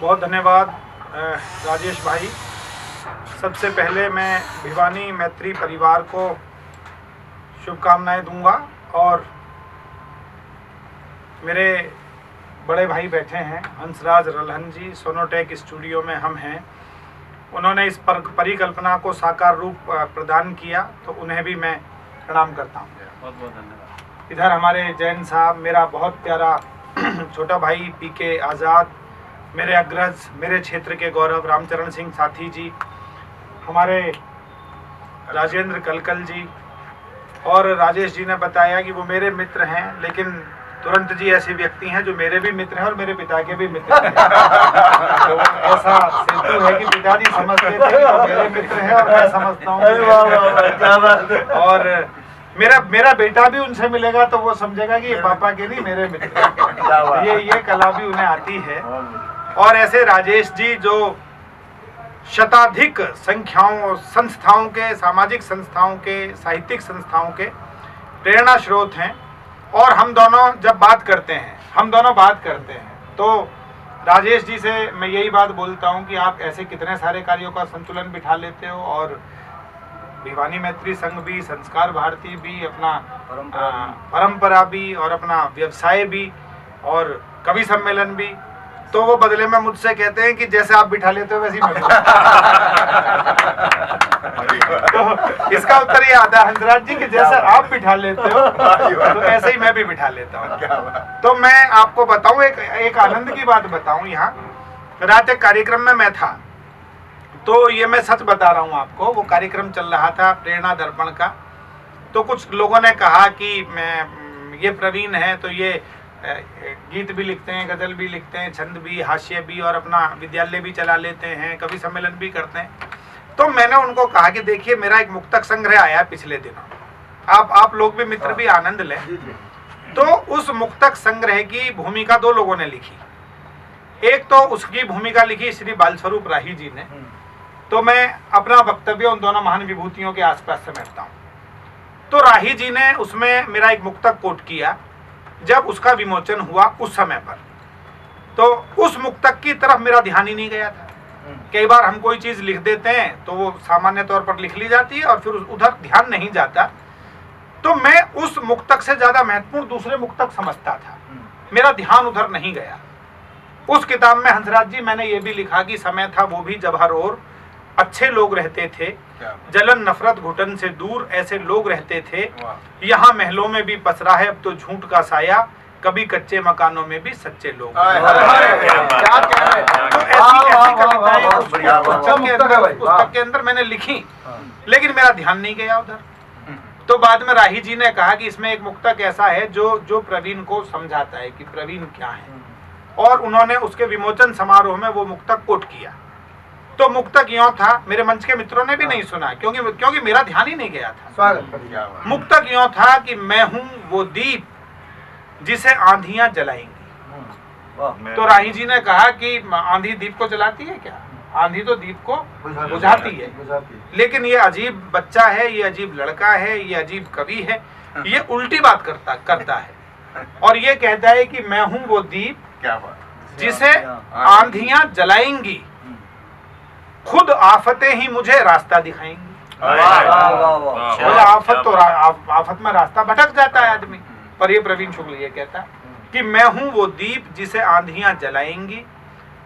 बहुत धन्यवाद राजेश भाई। सबसे पहले मैं भिवानी मैत्री परिवार को शुभकामनाएं दूंगा और मेरे बड़े भाई बैठे हैं हंसराज रल्हन जी, सोनोटेक स्टूडियो में हम हैं। उन्होंने इस परिकल्पना को साकार रूप प्रदान किया, तो उन्हें भी मैं प्रणाम करता हूँ। बहुत बहुत धन्यवाद। इधर हमारे जैन साहब, मेरा बहुत प्यारा छोटा भाई पीके आज़ाद, मेरे अग्रज, मेरे क्षेत्र के गौरव रामचरण सिंह साथी जी, हमारे राजेंद्र कलकल जी, और राजेश जी ने बताया कि वो मेरे मित्र हैं, लेकिन तुरंत जी ऐसे व्यक्ति हैं जो मेरे भी मित्र हैं और मेरे पिता के भी मित्र हैं। तो ऐसा सेतु है कि पिताजी समझते थे कि वो मेरे मित्र हैं और मैं समझता हूँ। और मेरा बेटा भी उनसे मिलेगा तो वो समझेगा कि ये पापा के नहीं मेरे मित्र हैं। ये कला भी उन्हें आती है। और ऐसे राजेश जी जो शताधिक संख्याओं संस्थाओं के, सामाजिक संस्थाओं के, साहित्यिक संस्थाओं के प्रेरणा स्रोत हैं। और हम दोनों जब बात करते हैं तो राजेश जी से मैं यही बात बोलता हूं कि आप ऐसे कितने सारे कार्यों का संतुलन बिठा लेते हो, और भिवानी मैत्री संघ भी, संस्कार भारती भी, अपना परंपरा भी, और अपना व्यवसाय भी, और कवि सम्मेलन भी। तो वो बदले में मुझसे कहते हैं कि जैसे आप बिठा लेते हो वैसे ही मैं तो इसका उत्तर ये आता है हंसराज जी कि जैसे आप बिठा लेते हो तो ऐसे ही मैं भी बिठा लेता हूँ। तो मैं आपको बताऊं, एक आनंद की बात बताऊं। यहाँ रात एक कार्यक्रम में मैं था, तो ये मैं सच बता रहा हूँ आपको, वो कार्यक्रम चल रहा था प्रेरणा दर्पण का। तो कुछ लोगों ने कहा कि मैं ये प्रवीण है तो ये गीत भी लिखते हैं, गजल भी लिखते हैं, छंद भी, हास्य भी, और अपना विद्यालय भी चला लेते हैं, कवि सम्मेलन भी करते हैं। तो मैंने उनको कहा कि देखिए, मेरा एक मुक्तक संग्रह आया पिछले दिनों, आप लोग भी मित्र भी आनंद लें। तो उस मुक्तक संग्रह की भूमिका दो लोगों ने लिखी। एक तो उसकी भूमिका लिखी श्री बालस्वरूप राही जी ने। तो मैं अपना वक्तव्य उन दोनों महान विभूतियों के आसपास समेटता हूँ। तो राही जी ने उसमें मेरा एक मुक्तक कोट किया जब उसका विमोचन हुआ उस समय पर। तो उस मुक्तक की तरफ मेरा ध्यान ही नहीं गया था। कई बार हम कोई चीज लिख देते हैं तो वो सामान्य तौर पर लिख ली जाती है और फिर उधर ध्यान नहीं जाता। तो मैं उस मुक्तक से ज्यादा महत्वपूर्ण दूसरे मुक्तक समझता था, मेरा ध्यान उधर नहीं गया। उस किताब में हंसराज जी मैंने ये भी लिखा कि समय था वो भी जब हर ओर अच्छे लोग रहते थे, जलन नफरत घुटन से दूर ऐसे लोग रहते थे। यहाँ महलों में भी पसरा है अब तो झूठ का साया, कभी कच्चे मकानों में भी सच्चे लोग। क्या कह रहे हैं? तो ऐसी कविताएं पुस्तक के अंदर मैंने लिखी, लेकिन मेरा ध्यान नहीं गया उधर। तो बाद में राही जी ने कहा कि इसमें एक मुक्तक ऐसा है जो प्रवीण को समझाता है कि प्रवीण क्या है, और उन्होंने उसके विमोचन समारोह में वो मुक्तक कोट किया। तो मुक्तक यूं था, मेरे मंच के मित्रों ने भी नहीं सुना क्योंकि मेरा ध्यान ही नहीं गया था। मुक्तक यूं था कि मैं हूं वो दीप जिसे आंधियां जलाएंगी। तो राही जी ने कहा कि आंधी दीप को जलाती है क्या? आंधी तो दीप को बुझाती है। लेकिन ये अजीब बच्चा है, ये अजीब लड़का है, ये अजीब कवि है, ये उल्टी बात करता है और ये कहता है कि मैं हूं वो दीप जिसे आंधियां जलाएंगी, खुद आफतें ही मुझे रास्ता दिखाएंगी। आफत में रास्ता भटक जाता है आदमी, पर ये प्रवीण शुक्ल ये कहता है कि मैं हूं वो दीप जिसे आंधियां जलाएंगी,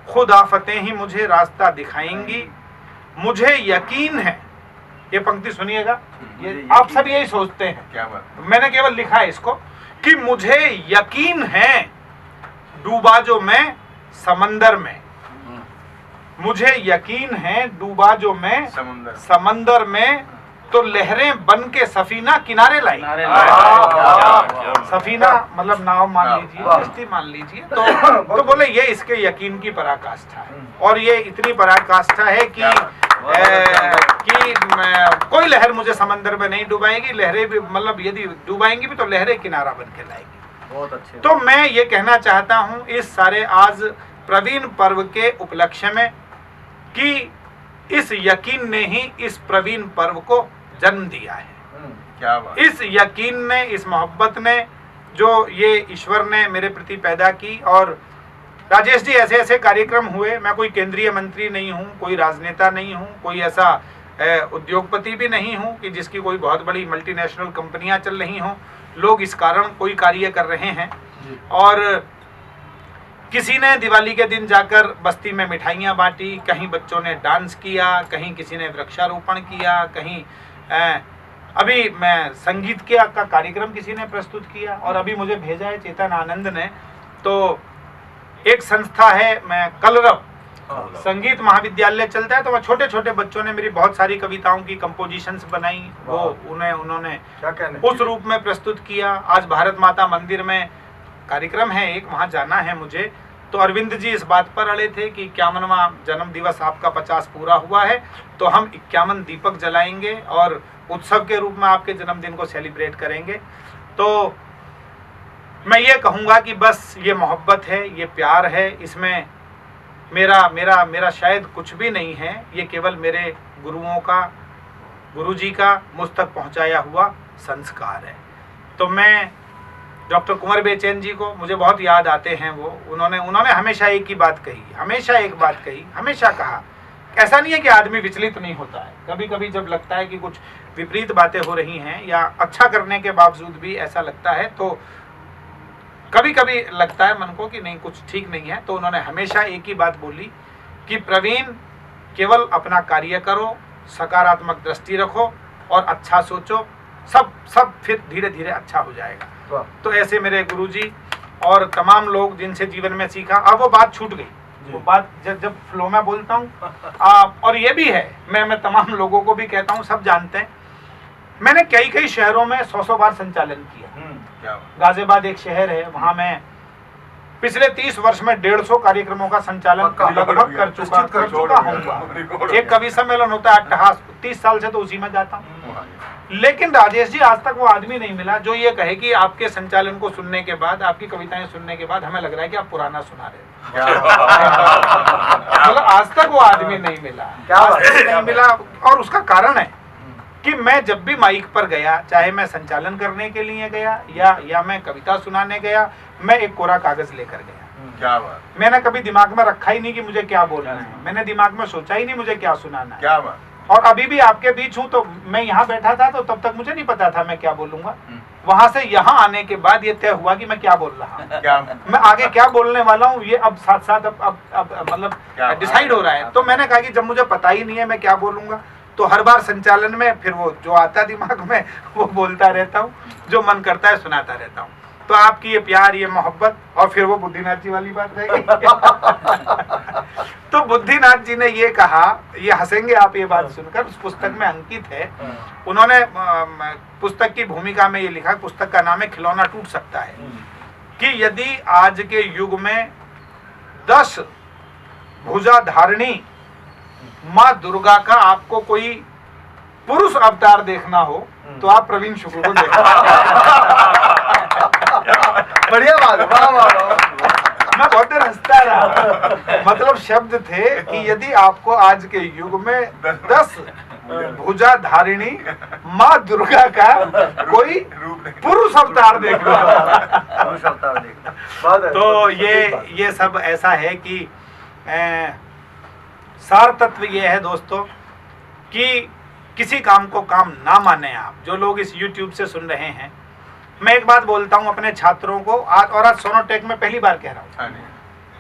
खुद आफतें ही मुझे रास्ता दिखाएंगी। मुझे यकीन है, ये पंक्ति सुनिएगा, ये आप सब यही सोचते हैं, क्या बात? मैंने केवल लिखा है इसको कि मुझे यकीन है डूबा जो मैं समंदर में, मुझे यकीन है डूबा जो मैं समंदर में, तो लहरें बन के सफीना किनारे लाई। सफीना मतलब नाव मान लीजिए, कश्ती मान लीजिए। तो बोले ये इसके यकीन की पराकाष्ठा है, और ये इतनी पराकाष्ठा है कि कोई लहर मुझे समंदर में नहीं डुबाएगी। लहरें भी मतलब यदि डुबाएंगी भी तो लहरें किनारा बन के लाएगी। बहुत अच्छे। तो मैं ये कहना चाहता हूँ इस सारे आज प्रवीण पर्व के उपलक्ष्य में कि इस यकीन ने ही इस प्रवीण पर्व को जन्म दिया है। क्या बात। इस यकीन ने, इस मोहब्बत ने जो ये ईश्वर ने मेरे प्रति पैदा की, और राजेश जी ऐसे ऐसे कार्यक्रम हुए, मैं कोई केंद्रीय मंत्री नहीं हूँ, कोई राजनेता नहीं हूँ, कोई ऐसा उद्योगपति भी नहीं हूँ कि जिसकी कोई बहुत बड़ी मल्टीनेशनल कंपनियां चल रही हों, लोग इस कारण कोई कार्य कर रहे हैं। और किसी ने दिवाली के दिन जाकर बस्ती में मिठाइयाँ बांटी, कहीं बच्चों ने डांस किया, कहीं किसी ने वृक्षारोपण किया, कहीं अभी मैं संगीत के का कार्यक्रम किसी ने प्रस्तुत किया। और अभी मुझे भेजा है चेतन आनंद ने, तो एक संस्था है, मैं कलरव संगीत महाविद्यालय चलता है, तो वह छोटे छोटे बच्चों ने मेरी बहुत सारी कविताओं की कंपोजिशंस बनाई, वो उन्होंने उस रूप में प्रस्तुत किया। आज भारत माता मंदिर में कार्यक्रम है एक, वहाँ जाना है मुझे। तो अरविंद जी इस बात पर अड़े थे कि 51वां जन्म दिवस आपका 50 पूरा हुआ है, तो हम 51 दीपक जलाएंगे और उत्सव के रूप में आपके जन्मदिन को सेलिब्रेट करेंगे। तो मैं ये कहूँगा कि बस ये मोहब्बत है, ये प्यार है, इसमें मेरा शायद कुछ भी नहीं है, ये केवल मेरे गुरुजी का मुझ तक पहुँचाया हुआ संस्कार है। तो मैं डॉक्टर कुंवर बेचैन जी को मुझे बहुत याद आते हैं। वो उन्होंने हमेशा एक ही बात कही, हमेशा कहा, ऐसा नहीं है कि आदमी विचलित नहीं होता है, कभी कभी जब लगता है कि कुछ विपरीत बातें हो रही हैं या अच्छा करने के बावजूद भी ऐसा लगता है, तो कभी कभी लगता है मन को कि नहीं, कुछ ठीक नहीं है। तो उन्होंने हमेशा एक ही बात बोली कि प्रवीण, केवल अपना कार्य करो, सकारात्मक दृष्टि रखो और अच्छा सोचो, सब फिर धीरे धीरे अच्छा हो जाएगा। तो ऐसे मेरे गुरुजी और तमाम लोग जिनसे जीवन में सीखा। अब वो बात छूट गई, वो बात जब फ्लो में बोलता हूँ। और ये भी है, मैं तमाम लोगों को भी कहता हूँ, सब जानते हैं, मैंने कई शहरों में 100 बार संचालन किया। गाजियाबाद एक शहर है, वहाँ मैं पिछले 30 वर्ष में 150 कार्यक्रमों का संचालन लगभग कर चुका हूँ। एक कवि सम्मेलन होता है अट्टहास, 30 साल से तो उसी में जाता हूँ। लेकिन राजेश जी, आज तक वो आदमी नहीं मिला जो ये कहे कि आपके संचालन को सुनने के बाद, आपकी कविताएं सुनने के बाद हमें लग रहा है कि आप पुराना सुना रहे हो। मतलब आज तक वो आदमी नहीं मिला। और उसका कारण है कि मैं जब भी माइक पर गया, चाहे मैं संचालन करने के लिए गया या मैं कविता सुनाने गया, मैं एक कोरा कागज लेकर गया। क्या बात। मैंने कभी दिमाग में रखा ही नहीं कि मुझे क्या बोलना है, मैंने दिमाग में सोचा ही नहीं मुझे क्या सुनाना है। क्या बात। और अभी भी आपके बीच हूँ, तो मैं यहाँ बैठा था तो तब तक मुझे नहीं पता था मैं क्या बोलूंगा। वहां से यहाँ आने के बाद ये तय हुआ कि मैं क्या बोल रहा हूँ, मैं आगे क्या बोलने वाला हूँ, ये अब साथ साथ अब मतलब डिसाइड हो रहा है। तो मैंने कहा कि जब मुझे पता ही नहीं है मैं क्या बोलूंगा, तो हर बार संचालन में फिर वो जो आता दिमाग में वो बोलता रहता हूँ, जो मन करता है सुनाता रहता हूँ। तो आपकी ये प्यार, ये मोहब्बत, और फिर वो बुद्धिनाथ जी वाली बात रह गई। तो बुद्धिनाथ जी ने ये कहा, ये हंसेंगे आप ये बात सुनकर, उस पुस्तक में अंकित है, उन्होंने पुस्तक की भूमिका में ये लिखा, पुस्तक का नाम है खिलौना टूट सकता है, कि यदि आज के युग में 10 भुजा धारणी माँ दुर्गा का आपको कोई पुरुष अवतार देखना हो तो आप प्रवीण शुक्ल को देखना। बढ़िया बात है, वाह वाह वाह। मैं बहुत देर हंसता रहा। मतलब शब्द थे कि यदि आपको आज के युग में 10 भुजा धारिणी माँ दुर्गा का कोई पुरुष अवतार देखना तो ये सब ऐसा है कि सार तत्व ये है दोस्तों कि किसी काम को काम ना माने आप। जो लोग इस YouTube से सुन रहे हैं, मैं एक बात बोलता हूँ अपने छात्रों को, आज सोनोटेक में पहली बार कह रहा हूँ,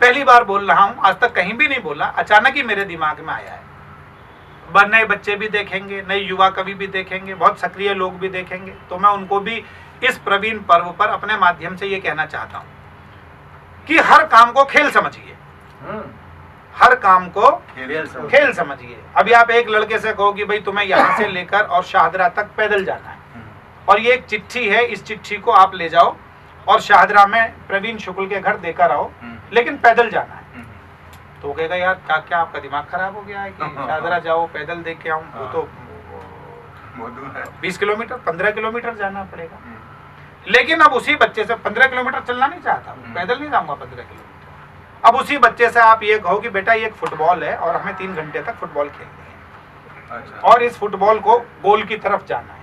पहली बार बोल रहा हूँ, आज तक कहीं भी नहीं बोला, अचानक ही मेरे दिमाग में आया है। नए बच्चे भी देखेंगे, नए युवा कवि भी देखेंगे, बहुत सक्रिय लोग भी देखेंगे, तो मैं उनको भी इस प्रवीण पर्व पर अपने माध्यम से ये कहना चाहता हूँ कि हर काम को खेल समझिए, हर काम को खेल समझिए। अभी आप एक लड़के से कहो कि भाई तुम्हें यहाँ से लेकर और शाहदरा तक पैदल जाना है, और ये एक चिट्ठी है, इस चिट्ठी को आप ले जाओ और शाहदरा में प्रवीण शुक्ल के घर देकर आओ, लेकिन पैदल जाना है। तो कहेगा यार क्या आपका दिमाग खराब हो गया है कि शाहदरा जाओ पैदल दे के आऊँ, वो तो 20 किलोमीटर 15 किलोमीटर जाना पड़ेगा। लेकिन अब उसी बच्चे से 15 किलोमीटर चलना नहीं चाहता, पैदल नहीं जाऊंगा 15 किलोमीटर। अब उसी बच्चे से आप ये कहो कि बेटा ये एक फुटबॉल है और हमें 3 घंटे तक फुटबॉल खेलनी है, और इस फुटबॉल को गोल की तरफ जाना है,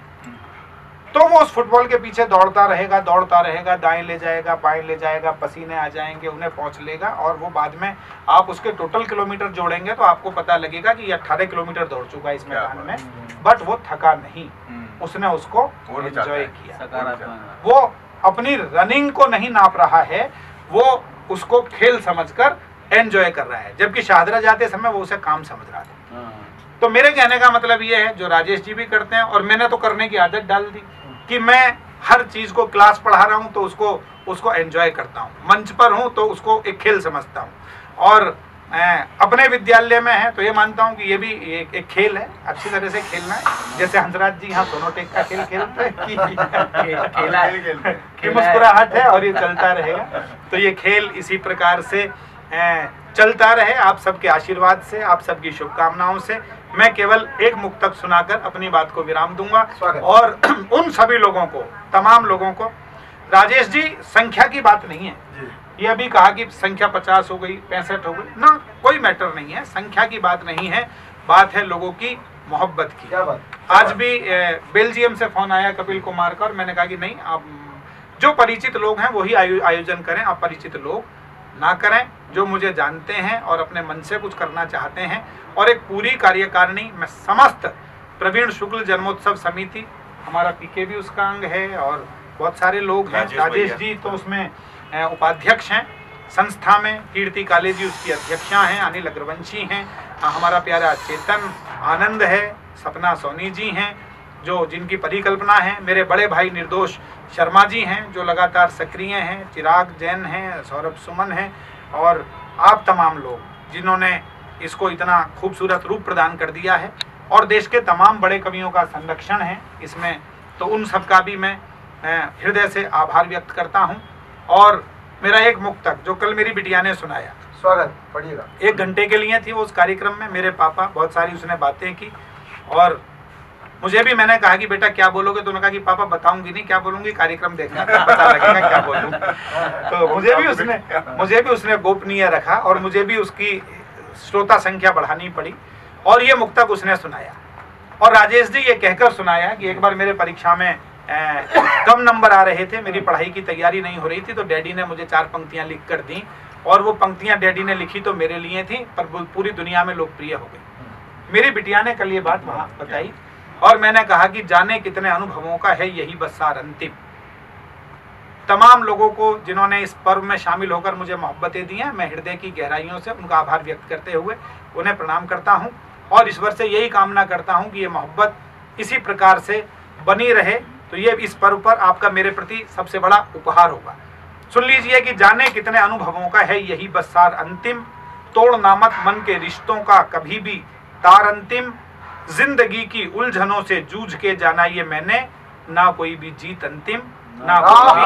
तो वो उस फुटबॉल के पीछे दौड़ता रहेगा, दाएं ले जाएगा, बाएं ले जाएगा, पसीने आ जाएंगे, उन्हें पहुंच लेगा, और वो बाद में आप उसके टोटल किलोमीटर जोड़ेंगे तो आपको पता लगेगा कि ये 18 किलोमीटर दौड़ चुका है इस मैदान में, बट वो थका नहीं, उसने उसको एंजॉय किया। वो अपनी रनिंग को नहीं नाप रहा है, वो उसको खेल समझकर एंजॉय कर रहा है, जबकि शाहदरा जाते समय वो उसे काम समझ रहा था। तो मेरे कहने का मतलब ये है, जो राजेश जी भी करते हैं, और मैंने तो करने की आदत डाल दी कि मैं हर चीज को, क्लास पढ़ा रहा हूं तो उसको एंजॉय करता हूं, मंच पर हूं तो उसको एक खेल समझता हूं, और अपने विद्यालय में है तो ये मानता हूं कि ये भी एक खेल है, अच्छी तरह से खेलना है। जैसे हंसराज जी यहाँ सोनोटेक का खेल खेलते हैं कि मुस्कुराहट है और ये चलता रहेगा, तो ये खेल इसी प्रकार से चलता रहे। आप सबके आशीर्वाद से, आप सबकी शुभकामनाओं से मैं केवल एक मुक्तक सुनाकर अपनी बात को विराम दूंगा, और उन सभी लोगों को, तमाम लोगों को, राजेश जी संख्या की बात नहीं है, ये अभी कहा कि संख्या 50 हो गई, 65 हो गई ना, कोई मैटर नहीं है, संख्या की बात नहीं है, बात है लोगों की मोहब्बत की। क्या बात? आज भी बेल्जियम से फोन आया कपिल कुमार का, और मैंने कहा कि नहीं, आप जो परिचित लोग हैं वही आयोजन करें, आप परिचित लोग ना करें, जो मुझे जानते हैं और अपने मन से कुछ करना चाहते हैं। और एक पूरी कार्यकारिणी में समस्त प्रवीण शुक्ल जन्मोत्सव समिति, हमारा पीके भी उसका अंग है, और बहुत सारे लोग हैं, राजेश जी तो उसमें उपाध्यक्ष हैं, संस्था में कीर्ति काले जी उसकी अध्यक्षा हैं, अनिल अग्रवंशी हैं, हमारा प्यारा चेतन आनंद है, सपना सोनी जी हैं जो जिनकी परिकल्पना है, मेरे बड़े भाई निर्दोष शर्मा जी हैं जो लगातार सक्रिय हैं, चिराग जैन हैं, सौरभ सुमन हैं, और आप तमाम लोग जिन्होंने इसको इतना खूबसूरत रूप प्रदान कर दिया है, और देश के तमाम बड़े कवियों का संरक्षण है इसमें, तो उन सब का भी मैं हृदय से आभार व्यक्त करता हूं। और मेरा एक मुक्तक जो कल मेरी बिटिया ने सुनाया, स्वागत, पढ़िएगा। 1 घंटे के लिए थी वो उस कार्यक्रम में, मेरे पापा, बहुत सारी उसने बातें की, और मुझे भी मैंने कहा कि बेटा क्या बोलोगे, तो उन्होंने कहा कि पापा बताऊंगी नहीं, क्या बोलूंगी, कार्यक्रम देखना पता लगेगा क्या बोलूं। तो मुझे भी उसने गोपनीय रखा, और मुझे भी उसकी श्रोता संख्या बढ़ानी पड़ी, और ये मुक्तक उसने सुनाया। और राजेश जी ये कहकर सुनाया कि एक बार मेरे परीक्षा में कम नंबर आ रहे थे, मेरी पढ़ाई की तैयारी नहीं हो रही थी, तो डैडी ने मुझे 4 पंक्तियां लिख कर दी, और वो पंक्तियां डैडी ने लिखी तो मेरे लिए थी, पर पूरी दुनिया में लोकप्रिय हो गई। मेरी बिटिया ने कल ये बात वहां बताई, और मैंने कहा कि जाने कितने अनुभवों का है यही बस सार अंतिम। तमाम लोगों को जिन्होंने इस पर्व में शामिल होकर मुझे मोहब्बतें दी हैं, मैं हृदय की गहराइयों से उनका आभार व्यक्त करते हुए उन्हें प्रणाम करता हूं, और ईश्वर से यही कामना करता हूं कि ये मोहब्बत इसी प्रकार से बनी रहे। तो ये इस पर्व पर आपका मेरे प्रति सबसे बड़ा उपहार होगा। सुन लीजिए कि जाने कितने अनुभवों का है यही बस सार अंतिम, तोड़ नामत मन के रिश्तों का कभी भी तार अंतिम, जिंदगी की उलझनों से जूझ के जाना ये मैंने, ना कोई भी जीत अंतिम, ना कोई भी